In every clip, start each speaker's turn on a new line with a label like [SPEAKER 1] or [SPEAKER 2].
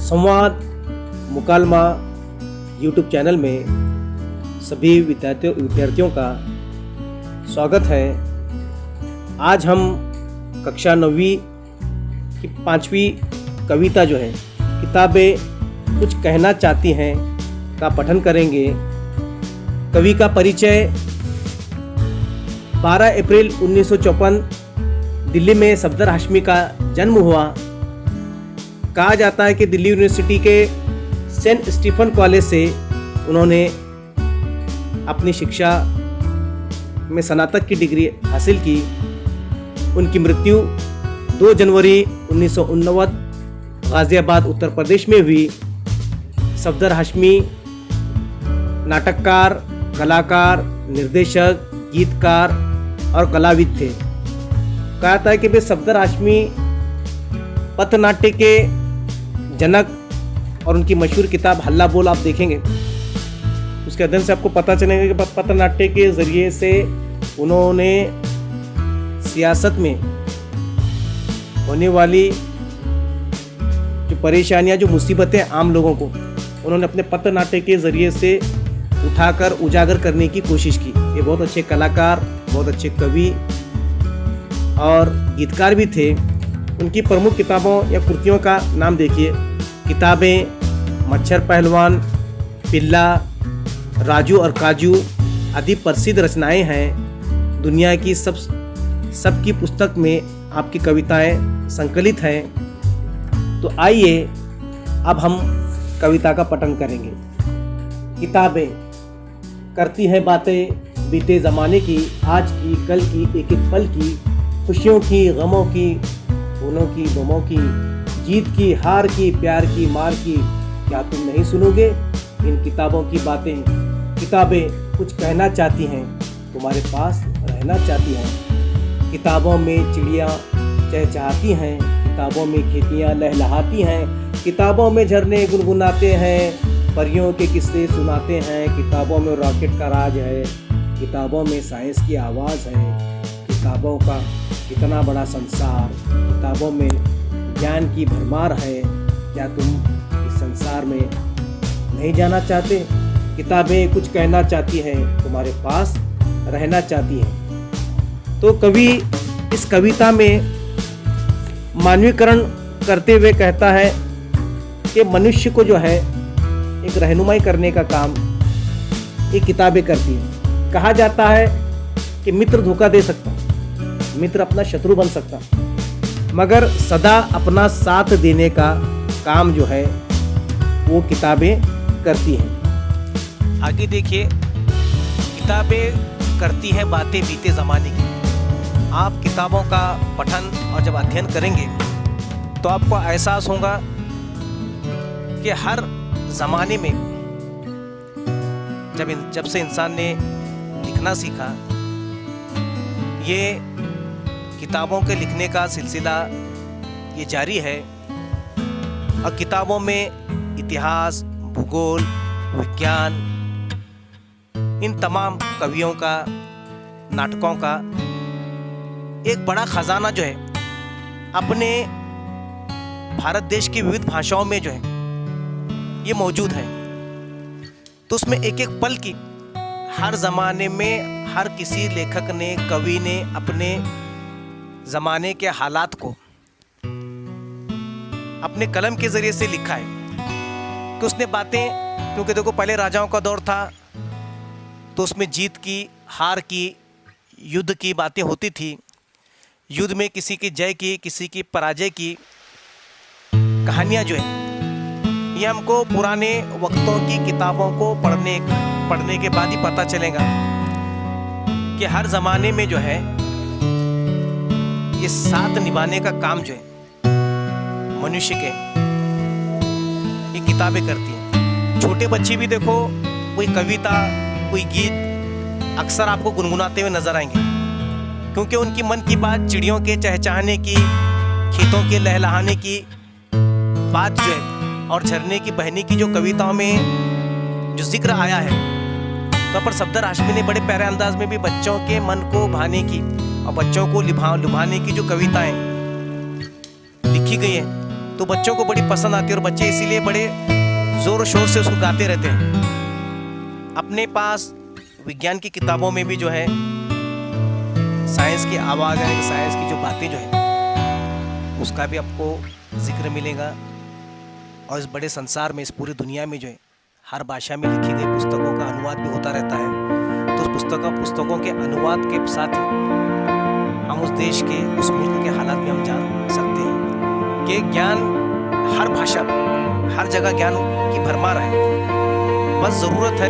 [SPEAKER 1] संवाद मुकालमा YouTube channel में सभी विद्यार्थियों का स्वागत है। आज हम कक्षा 9वीं की 5वीं कविता जो है किताबें कुछ कहना चाहती हैं का पठन करेंगे। कवि का परिचय 12 अप्रैल 1954 दिल्ली में सफदर हाशमी का जन्म हुआ। कहा जाता है कि दिल्ली यूनिवर्सिटी के सेंट स्टीफन कॉलेज से उन्होंने अपनी शिक्षा में स्नातक की डिग्री हासिल की। उनकी मृत्यु 2 जनवरी 1989 गाजियाबाद उत्तर प्रदेश में हुई। सफदर हाशमी नाटककार, कलाकार, निर्देशक, गीतकार और कलाविद थे। कहा था कि वे सफदर हाशमी पथनाट्य के जनक और उनकी मशहूर किताब हल्ला बोल आप देखेंगे, उसके अध्ययन से आपको पता चलेगा कि पथनाट्य के जरिए से उन्होंने सियासत में होने वाली जो परेशानियां, जो मुसीबतें आम लोगों को उन्होंने अपने पथनाट्य के जरिए से उठाकर उजागर करने की कोशिश की। ये बहुत अच्छे कलाकार, बहुत अच्छे कवि और गीतकार भी थे। उनकी प्रमुख किताबों या कृतियों का नाम देखिए। किताबें मच्छर पहलवान, पिल्ला, राजू और काजू आदि प्रसिद्ध रचनाएं हैं। दुनिया की सबकी पुस्तक में आपकी कविताएं संकलित हैं। तो आइए अब हम कविता का पठन करेंगे। किताबें करती हैं बातें बीते ज़माने की, आज की, कल की, एक एक पल की, खुशियों की, गमों की, फूलों की, गमों की, जीत की, हार की, प्यार की, मार की। क्या तुम नहीं सुनोगे इन किताबों की बातें? किताबें कुछ कहना चाहती हैं, तुम्हारे पास रहना चाहती हैं। किताबों में चिड़िया चहचहाती हैं, किताबों में खेतियाँ लहलहाती हैं, किताबों में झरने गुनगुनाते हैं, परियों के किस्से सुनाते हैं। किताबों में रॉकेट का राज है, किताबों में साइंस की आवाज़ है। किताबों का इतना बड़ा संसार, किताबों में ज्ञान की भरमार है। क्या तुम इस संसार में नहीं जाना चाहते? किताबें कुछ कहना चाहती हैं, तुम्हारे पास रहना चाहती हैं। तो कवि इस कविता में मानवीकरण करते हुए कहता है कि मनुष्य को जो है एक रहनुमाई करने का काम ये किताबें करती हैं। कहा जाता है कि मित्र धोखा दे सकता, मित्र अपना शत्रु बन सकता, मगर सदा अपना साथ देने का काम जो है वो किताबें करती हैं। आगे देखिए, किताबें करती हैं बातें बीते ज़माने की। आप किताबों का पठन और जब अध्ययन करेंगे तो आपको एहसास होगा कि हर ज़माने में जब से इंसान ने लिखना सीखा, ये किताबों के लिखने का सिलसिला ये जारी है। और किताबों में इतिहास, भूगोल, विज्ञान, इन तमाम कवियों का, नाटकों का एक बड़ा खजाना जो है अपने भारत देश की विविध भाषाओं में जो है ये मौजूद है। तो उसमें एक एक पल की हर ज़माने में हर किसी लेखक ने, कवि ने अपने ज़माने के हालात को अपने कलम के ज़रिए से लिखा है। तो उसने बातें, क्योंकि देखो पहले राजाओं का दौर था तो उसमें जीत की, हार की, युद्ध की बातें होती थी। युद्ध में किसी की जय की, किसी की पराजय की कहानियाँ जो है ये हमको पुराने वक्तों की किताबों को पढ़ने के बाद ही पता चलेगा कि हर ज़माने में जो है ये साथ निभाने का काम जो है मनुष्य के ये किताबें करती हैं। छोटे बच्चे भी देखो, कोई कविता, कोई गीत अक्सर आपको गुनगुनाते हुए नजर आएंगे, क्योंकि उनकी मन की बात चिड़ियों के चहचहाने की, खेतों के लहलहाने की बात जो है और झरने की बहने की जो कविताओं में जो जिक्र आया है, तो पर सफदर हाशमी ने बड़े प्यारे अंदाज में भी बच्चों के मन को भाने की और बच्चों को लुभाने की जो कविताएं लिखी गई हैं, तो बच्चों को बड़ी पसंद आती है और बच्चे इसीलिए बड़े ज़ोर शोर से उसको गाते रहते हैं। अपने पास विज्ञान की किताबों में भी जो है साइंस की आवाज़ है, साइंस की जो बातें जो है उसका भी आपको जिक्र मिलेगा। और इस बड़े संसार में, इस पूरी दुनिया में जो है हर भाषा में लिखी गई पुस्तकों का अनुवाद भी होता रहता है। तो उस पुस्तकों के अनुवाद के साथ हम उस देश के, उस मुल्क के हालात भी हम जान सकते हैं कि ज्ञान हर भाषा में, हर जगह ज्ञान की भरमार है। बस ज़रूरत है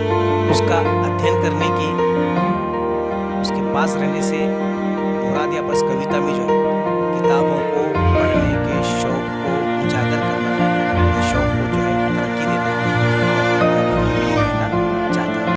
[SPEAKER 1] उसका अध्ययन करने की, उसके पास रहने से। मुराद या बस कविता में जो है किताबों को पढ़ने के शौक